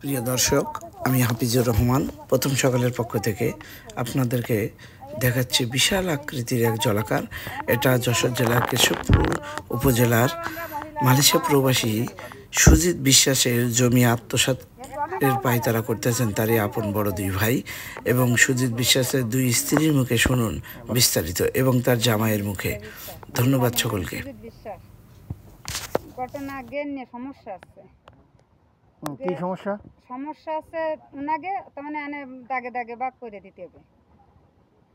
প্রিয় দর্শক, আমি হাফিজুর রহমান প্রথম সকালের পক্ষ থেকে আপনাদেরকে দেখাচ্ছি বিশাল আকৃতির এক জলাকার। এটা যশোর জেলার কেশবপুর উপজেলার মালয়েশিয়া প্রবাসী সুজিত বিশ্বাসের জমি আত্মসাতের পায়তারা করতেছেন তারই আপন বড় দুই ভাই এবং সুজিত বিশ্বাসের দুই স্ত্রীর মুখে শুনুন বিস্তারিত এবং তার জামাইয়ের মুখে। ধন্যবাদ সকলকে। ঘটনা জ্ঞান নিয়ে সমস্যা আছে। কি সমস্যা? সমস্যা আছে উনাকে তার মানে এনে দাগে দাগে ভাগ করে দিতে হবে।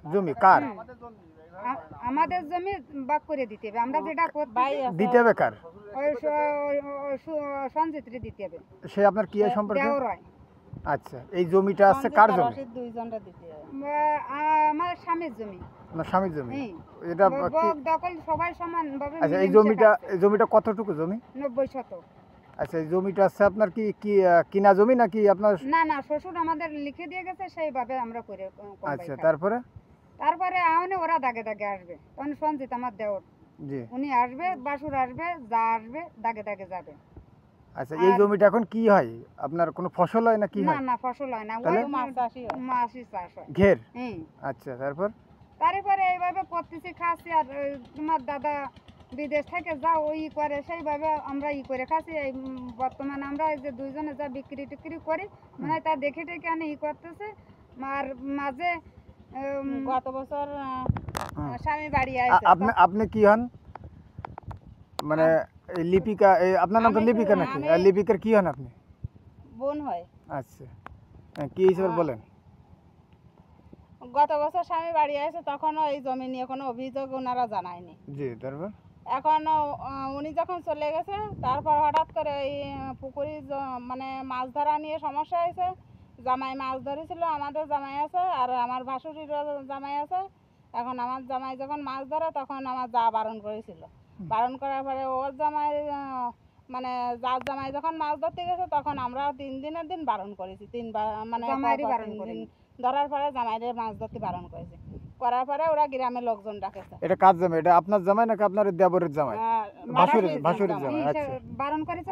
জমি কার? আমাদের জমি ভাগ করে দিতে হবে। আমরা যেটা দিতে হবে কার? সঞ্জিতরে দিতে হবে। সে আপনার কি হয় সম্পর্কে? দেওর হয়। আচ্ছা, এই জমিটা আছে কার জমি? দুইজনটা দিতে হবে। আমার স্বামীর জমি। আপনার স্বামীর জমি? এটা দখল সবাই সমান ভাবে। আচ্ছা, এই জমিটা কতটুকু জমি? 90 শতক। আচ্ছা, এই জমিটা আছে আপনার কি কিনা জমি নাকি আপনার? না, শ্বশুর আমাদের লিখে দিয়ে গেছে, সেইভাবে আমরা করে। আচ্ছা, তারপরে ওরা দাগে দাগে আসবে। তখন সঞ্জিত আমার দেওর, জি, উনি আসবে, বাসুর আসবে, যা আসবে দাগে দাগে যাবে। আচ্ছা, এই জমিটা এখন কি হয়? আপনার কোনো ফসল হয় না কি হয়? না, ফসল হয় না, ওই মাছই চাষ হয়। ঘের? আচ্ছা, তারপরে এইভাবে করতেছি, খাচ্ছি। আর তোমার দাদা বিদেশ থেকে যা ওই করে সেইভাবে আমরা করে খাচ্ছি। এই বর্তমানে আমরা এই যে দুইজনে যা বিক্রি টিক্রি করি, মানে তা দেখে টেকে আনে করতেছে। আর মাঝে গত বছর স্বামী বাড়ি আসছে। আপনি কি হন? মানে লিপিকা, আপনার নাম তো লিপিকা নাকি? লিপিকার কি হন আপনি? বোন হয়। আচ্ছা, কি হিসেবে বলেন? গত বছর স্বামী বাড়ি আসে, তখনও এই জমি নিয়ে কোনো অভিযোগ ওনারা জানায়নি। জি, তারপর এখন উনি যখন চলে গেছে, তারপর হঠাৎ করে এই পুকুরি মানে মাছ ধরা নিয়ে সমস্যা হয়েছে। জামাই মাছ ধরেছিল, আমাদের জামাই আছে, আর আমার ভাসুরিরও জামাই আছে। এখন আমার জামাই যখন মাছ ধরে, তখন আমার যা বারণ করেছিল। বারণ করার পরে ওর জামাই মানে যার জামাই যখন মাছ ধরতে গেছে, তখন আমরা 3 দিনের দিন বারণ করেছি। 3 বার মানে ধরার পরে জামাইদের মাছ ধরতে বারণ করেছি। করার পরে ওরা গ্রামের লোকজন ডাকেছে। এটা কার জামাই? এটা আপনার জামাই নাকি আপনার দেবরের জামাই? ভাসুরের জামাই। আচ্ছা, বারণ করেছে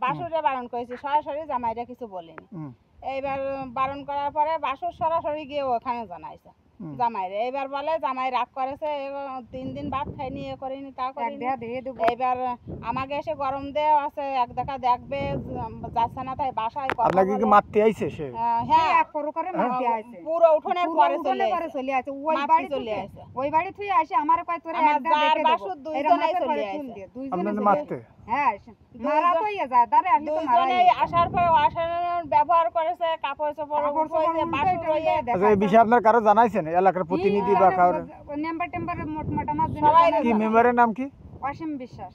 বাসুরে বারণ করেছে, সরাসরি জামাইরা কিছু বলেনি। এইবার বারণ করার পরে বাসুর সরাসরি গিয়ে ওখানে জানাইছে জামাইরে। এইবার বলে জামাই রাগ করেছে, 3 দিন ভাত খাইনি, এ করিনি, তা করিনি। এইবার আমাকে এসে গরম দেওয়া আছে, এক দেখা দেখবে যাচ্ছে না, তাই বাসায় আপনাকে কি মারতে আইছে সে? হ্যাঁ, করে মারতে আইছে। পুরো উঠোনের পরে চলে আসে। ওই বাড়ি থেকে আসে আমার কয় তোরে একটা দেখে বাসুর দুইজনেই চলে আসে। আপনাদের মারতে? হ্যাঁ, মারা তো ইয়া যায়, তারে আসলে তো মারা। দুইজনেই আসার পরে ব্যবহার করেছে, কাপড় চোপড় উঠাইছে, বাসুর হইয়া। আচ্ছা, এই বিষয়ে আপনার কারো জানাইছেন? এলাকার প্রতিনিধি বা কারো মেম্বার টেম্বার মোটমাট আমার সবাই? কি মেম্বারের নাম কি? অসীম বিশ্বাস।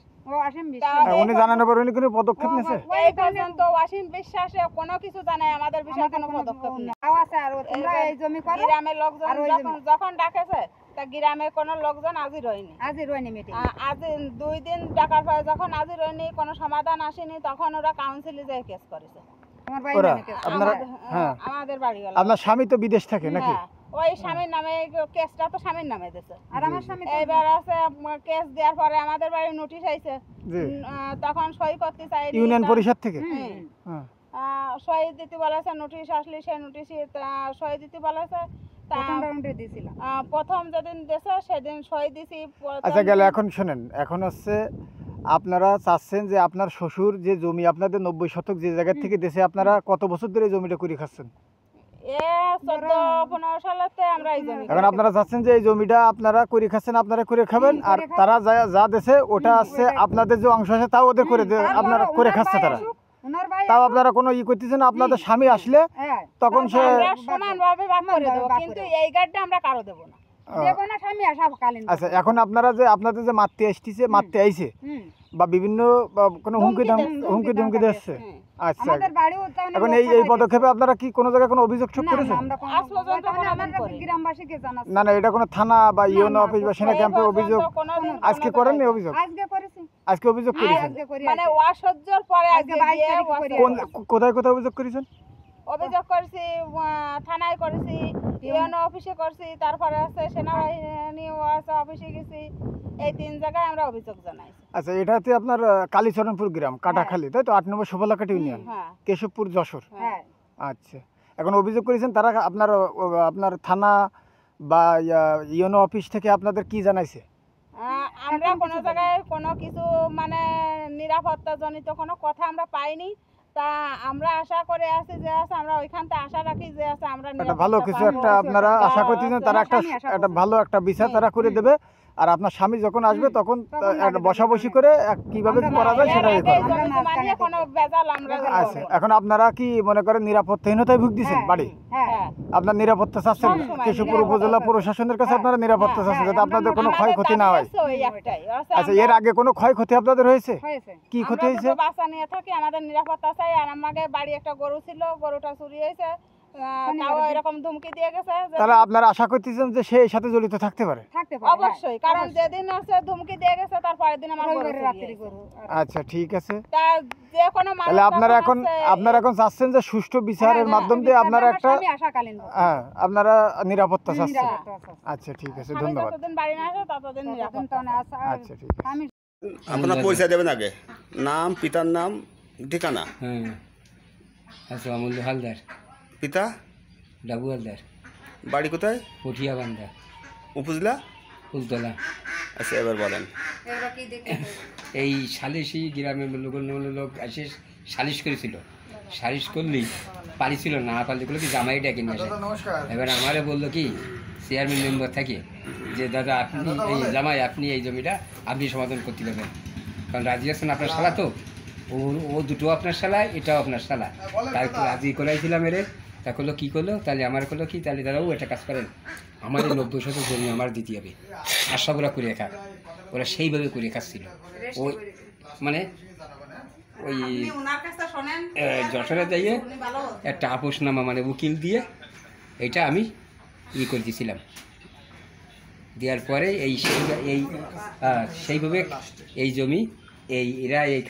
অসীম বিশ্বাস। উনি জানানোর পর উনি কোনো পদক্ষেপ নিয়েছে? এই পর্যন্ত অসীম বিশ্বাসে কোনো কিছু জানায় আমাদের বিষয়ে কোনো পদক্ষেপ নেই। আছে আর তোমরা এই জমি করো। গ্রামের লোকজন যখন ডাকেছে, তা গ্রামের কোনো লোকজন হাজির হয়নি মিটিং। আজ 2 দিন ডাকার পরে যখন হাজির হয়নি, কোনো সমাধান আসেনি, তখন ওরা কাউন্সিলে যায় কেস করেছে। আমাদের বাড়ি। আপনার স্বামী তো বিদেশ থাকে নাকি? ওই স্বামীর নামে কেসটা তো স্বামীর নামে দিয়েছে। আর আমার স্বামী এইবার আছে কেস দেওয়ার পরে আমাদের বাড়ি নোটিশ আইছে। তখন সই করতে চাই ইউনিয়ন পরিষদ থেকে সই দিতে বলেছে। নোটিশ আসলে সেই নোটিশে সই দিতে বলেছে। প্রথম যেদিন দিয়েছে সেদিন সই দিছি। আচ্ছা, গেল। এখন শোনেন, এখন হচ্ছে আপনারা চাচ্ছেন যে আপনার শ্বশুর যে জমি আপনাদের 90 শতক যে জায়গা থেকে দিয়েছে, আপনারা কত বছর ধরে জমিটা করে খাচ্ছেন? 14-15 সালেতে আমরা এই জমি। এখন আপনারা চাচ্ছেন যে এই জমিটা আপনারা করে খাচ্ছেন, আপনারা করে খাবেন, আর তারা যা দেশে ওটা আছে আপনাদের যে অংশ আছে তাও ওদের করে আপনারা করে খাচ্ছে। তাও আপনারা কোনো করতেছেন? আপনাদের স্বামী আসলে তখন সে সমানভাবে ভাগ করে দেব, কিন্তু এই গাড়টা আমরা কারো দেব না। আচ্ছা, এখন আপনারা যে আপনাদের যে মারতে আইছে বা বিভিন্ন কোনো হুমকি ধমকি দিচ্ছে, আচ্ছা, এখন এই পদক্ষেপে আপনারা কি কোনো জায়গায় কোনো অভিযোগ করেছেন? না, এটা কোনো থানা বা ইউনো অফিস বা সেনা ক্যাম্পে অভিযোগ আজকে করেননি? আজকে অভিযোগ করেছেন? মানে অসহ্যর পরে কোথায় অভিযোগ করেছেন? অভিযোগ করছি, থানায় করেছি, ইউএনও অফিসে করছি, তারপরে আছে সেনাবাহিনী অফিসে গেছি। এই 3 জায়গায় আমরা অভিযোগ জানাইছি। আচ্ছা, এটাতে আপনার কালীচরণপুর গ্রাম, কাটাখালী, তাই তো? 8 নম্বর সুফলাকাটি ইউনিয়ন, হ্যাঁ কেশবপুর, যশোর। হ্যাঁ। আচ্ছা, এখন অভিযোগ করেছেন তারা, আপনার থানা বা ইউএনও অফিস থেকে আপনাদের কি জানাইছে? আমরা কোনো জায়গায় কোনো কিছু মানে নিরাপত্তাজনিত কোনো কথা আমরা পাইনি। তা আমরা আশা করে আছি যে আছে, আমরা ওইখান থেকে আশা রাখি যে আছে আমরা একটা ভালো কিছু একটা আপনারা আশা করতেছেন, তারা একটা ভালো একটা বিচার তারা করে দেবে। আর আপনার স্বামী যখন আসবে তখন একটা বসাবসি করে কিভাবে কি করা যায় সেটাই করবে। আচ্ছা, এখন আপনারা কি মনে করেন নিরাপত্তাহীনতায় ভুগতেছেন বাড়ি? আপনার নিরাপত্তা চাচ্ছেন, কেশবপুর উপজেলা প্রশাসনের কাছে আপনারা নিরাপত্তা চাচ্ছেন যাতে আপনাদের কোনো ক্ষয়ক্ষতি না হয়। আচ্ছা, এর আগে কোনো ক্ষয়ক্ষতি আপনাদের হয়েছে? কি ক্ষতি হয়েছে? বাচ্চা নিয়ে থাকি, আমাদের নিরাপত্তা চাই। আর আমাদের বাড়ি একটা গরু ছিল, গরুটা চুরি হয়েছে, তাও এরকম ধমকি দিয়ে গেছে। তাহলে আপনারা আশা করতেছেন যে সে এর সাথে জড়িত থাকতে পারে? অবশ্যই, কারণ যেদিন আছে ধমকি দিয়ে গেছে তার পরের দিন আমার গরু চুরি হয়েছে। আচ্ছা, ঠিক আছে। তা যে কোনো মানুষ, তাহলে আপনারা এখন চাচ্ছেন যে সুষ্ঠু বিচারের মাধ্যম দিয়ে আপনারা একটা আপনারা নিরাপত্তা চাচ্ছেন। আচ্ছা, ঠিক আছে, ধন্যবাদ। যতদিন বাড়ি না আসে ততদিন নিরাপত্তা। আচ্ছা, ঠিক আছে। আপনার পরিচয় দেবেন আগে, নাম, পিতার নাম, ঠিকানা। হ্যাঁ, আচ্ছা, অমূল্য হালদার, পিতা ডাবু হালদার, বাড়ি কোথায়? পটিয়া বান্ধা, উপজেলা ফুলতলা। আচ্ছা, এবার বলেন। এই সালিশি গ্রামের লোক এসে সালিশ করেছিল। সালিশ করলেই পারিছিল না, পারলে কি জামাই ডেকে নিয়ে আসে। এবার আমারে বললো কি চেয়ারম্যান মেম্বার থাকে যে দাদা আপনি এই জামাই, আপনি এই জমিটা আপনি সমাধান করতে পারবেন, কারণ রাজি আছেন, আপনার শালা তো, ও দুটো আপনার শালা, এটাও আপনার শালা। তাই রাজি করাইছিলাম এর। তা করলো কী করলো, তাহলে আমার করলো কি, তাহলে দাদাও একটা কাজ করেন, আমাদের 90% জমি আমার দিতে হবে, আশা ওরা করে খাক। ওরা সেইভাবে করে খাচ্ছিল। ওই মানে ওই যশোরে যাইয়ে একটা আপোষনামা মানে উকিল দিয়ে এটা আমি করে দিয়েছিলাম। দেওয়ার পরে সেইভাবে এই জমি এরা এই